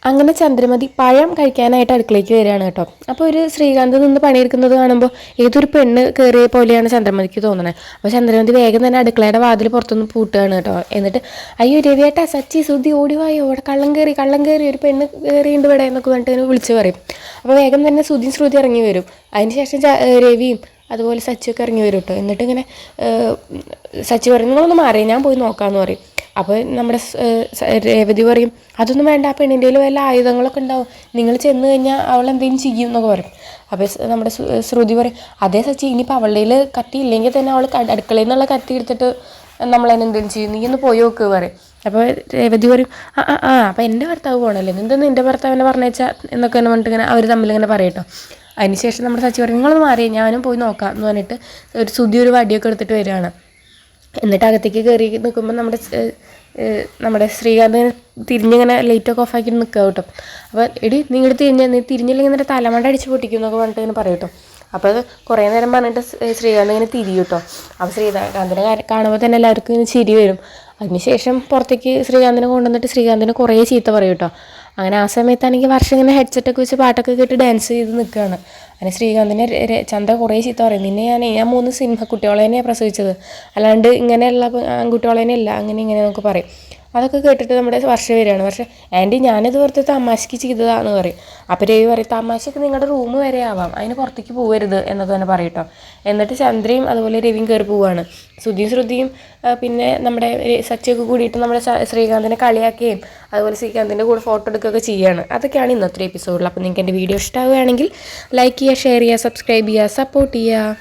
അങ്ങനെ ചന്ദ്രമതി പഴം കഴിക്കാനായിട്ട് അടുക്കളയ്ക്ക് വരികയാണ് കേട്ടോ. അപ്പോൾ ഒരു ശ്രീകാന്ത് നിന്ന് പണിയെടുക്കുന്നത് കാണുമ്പോൾ ഏതൊരു പെണ്ണ് കയറിയ പോലെയാണ് ചന്ദ്രമതിക്ക് തോന്നുന്നത്. അപ്പോൾ ചന്ദ്രമതി വേഗം തന്നെ അടുക്കളയുടെ വാതിൽ പുറത്തുനിന്ന് പൂട്ടുകയാണ് കേട്ടോ. എന്നിട്ട് അയ്യോ രവിയേട്ടാ, സച്ചി സുധി ഓടിവായോ, അവിടെ കള്ളം കയറി ഒരു പെണ്ണ് കയറിയുണ്ട് ഇവിടെ എന്നൊക്കെ പറഞ്ഞിട്ട് വിളിച്ച് പറയും. അപ്പോൾ വേഗം തന്നെ ശ്രുതി ഇറങ്ങി വരും. അതിനുശേഷം രവിയും അതുപോലെ സച്ചിയൊക്കെ ഇറങ്ങി വരും കേട്ടോ. എന്നിട്ട് ഇങ്ങനെ സച്ചി പറയും നിങ്ങളൊന്ന് മാറി, ഞാൻ പോയി നോക്കാമെന്ന് പറയും. അപ്പോൾ നമ്മുടെ രേവതി പറയും അതൊന്നും വേണ്ട, ആ പെണ്ണിൻ്റെ കയ്യിൽ വല്ല ആയുധങ്ങളൊക്കെ ഉണ്ടാവും, നിങ്ങൾ ചെന്ന് കഴിഞ്ഞാൽ അവൾ എന്തെങ്കിലും ചെയ്യും എന്നൊക്കെ പറയും. അപ്പോൾ നമ്മുടെ ശ്രുതി പറയും അതേ സച്ചി, ഇനിയിപ്പോൾ അവളുടെ കയ്യിൽ കത്തി ഇല്ലെങ്കിൽ തന്നെ അവൾ അടുക്കളയിൽ നിന്നുള്ള കത്തി എടുത്തിട്ട് നമ്മളതിനെന്തെങ്കിലും ചെയ്യും, നീ ഒന്ന് പോയി നോക്ക് പറയും. അപ്പോൾ രേവതി പറയും അപ്പോൾ എൻ്റെ ഭർത്താവ് പോകണമല്ലേ, എന്തെന്ന് എൻ്റെ ഭർത്താവിനെ പറഞ്ഞേച്ചാൽ എന്നൊക്കെ പറഞ്ഞിട്ട് ഇങ്ങനെ അവർ തമ്മിലിങ്ങനെ പറയട്ടോ. അതിനുശേഷം നമ്മുടെ സച്ചി പറയും നിങ്ങളൊന്ന് മാറിയേ, ഞാനും പോയി നോക്കാം എന്ന് പറഞ്ഞിട്ട് ഒരു വടിയൊക്കെ എടുത്തിട്ട് വരികയാണ്. എന്നിട്ട് അകത്തേക്ക് കയറി നിൽക്കുമ്പോൾ നമ്മുടെ ശ്രീകാന്ത് തിരിഞ്ഞിങ്ങനെ ലൈറ്റൊക്കെ ഓഫാക്കിയിട്ട് നിൽക്കുക കേട്ടോ. അപ്പോൾ എടി നിങ്ങൾ നീ തിരിഞ്ഞില്ലെങ്കിൽ നിൻ്റെ തലമണ്ട അടിച്ച് പൊട്ടിക്കും എന്നൊക്കെ പറഞ്ഞിട്ട് ഇങ്ങനെ പറയും കേട്ടോ. അപ്പോൾ അത് കുറേ നേരം പറഞ്ഞിട്ട് ശ്രീകാന്ത് ഇങ്ങനെ തിരിയും കേട്ടോ. അപ്പോൾ ശ്രീകാന്തിനെ കാണുമ്പോൾ തന്നെ എല്ലാവർക്കും ഇങ്ങനെ ചിരി വരും. അതിനുശേഷം പുറത്തേക്ക് ശ്രീകാന്തിനെ കൊണ്ടുവന്നിട്ട് ശ്രീകാന്തിനെ കുറേ ചീത്ത പറയും കേട്ടോ. അങ്ങനെ ആ സമയത്താണെങ്കിൽ വർഷം ഇങ്ങനെ ഹെഡ്സെറ്റൊക്കെ വെച്ച് പാട്ടൊക്കെ കേട്ട് ഡാൻസ് ചെയ്ത് നിൽക്കുകയാണ്. അങ്ങനെ ശ്രീകാന്തിനെ ചന്ദ്ര കുറേ ചീത്ത പറയും, ഞാൻ 3 സിംഹക്കുട്ടികളെ തന്നെയാണ് പ്രസവിച്ചത്, അല്ലാണ്ട് ഇങ്ങനെയുള്ള ആൺകുട്ടികളെ തന്നെയല്ല, അങ്ങനെ ഇങ്ങനെ നമുക്ക് പറയും. അതൊക്കെ കേട്ടിട്ട് നമ്മുടെ വർഷം വരികയാണ്. പക്ഷേ ആൻറ്റി ഞാനിത് വെറുതെ തമാശയ്ക്ക് ചെയ്തതാണെന്ന് പറയും. അപ്പോൾ രവി പറയും തമാശയ്ക്ക് നിങ്ങളുടെ റൂം വരെ ആവാം, അതിന് പുറത്തേക്ക് പോകരുത് എന്നൊക്കെ തന്നെ പറയും കേട്ടോ. എന്നിട്ട് ചന്ദ്രയും അതുപോലെ രവിയും കയറി പോവുകയാണ്. ശ്രുതിയും പിന്നെ നമ്മുടെ സച്ചിയൊക്കെ കൂടിയിട്ട് നമ്മുടെ ശ്രീകാന്തിനെ കളിയാക്കുകയും അതുപോലെ ശ്രീകാന്തിൻ്റെ കൂടെ ഫോട്ടോ എടുക്കുകയൊക്കെ ചെയ്യുകയാണ്. അതൊക്കെയാണ് ഇന്നത്തെ എപ്പിസോഡിൽ. അപ്പോൾ നിങ്ങൾക്ക് എൻ്റെ വീഡിയോ ഇഷ്ടമാവുകയാണെങ്കിൽ ലൈക്ക് ചെയ്യുക, ഷെയർ ചെയ്യുക, സബ്സ്ക്രൈബ് ചെയ്യുക, സപ്പോർട്ട് ചെയ്യുക.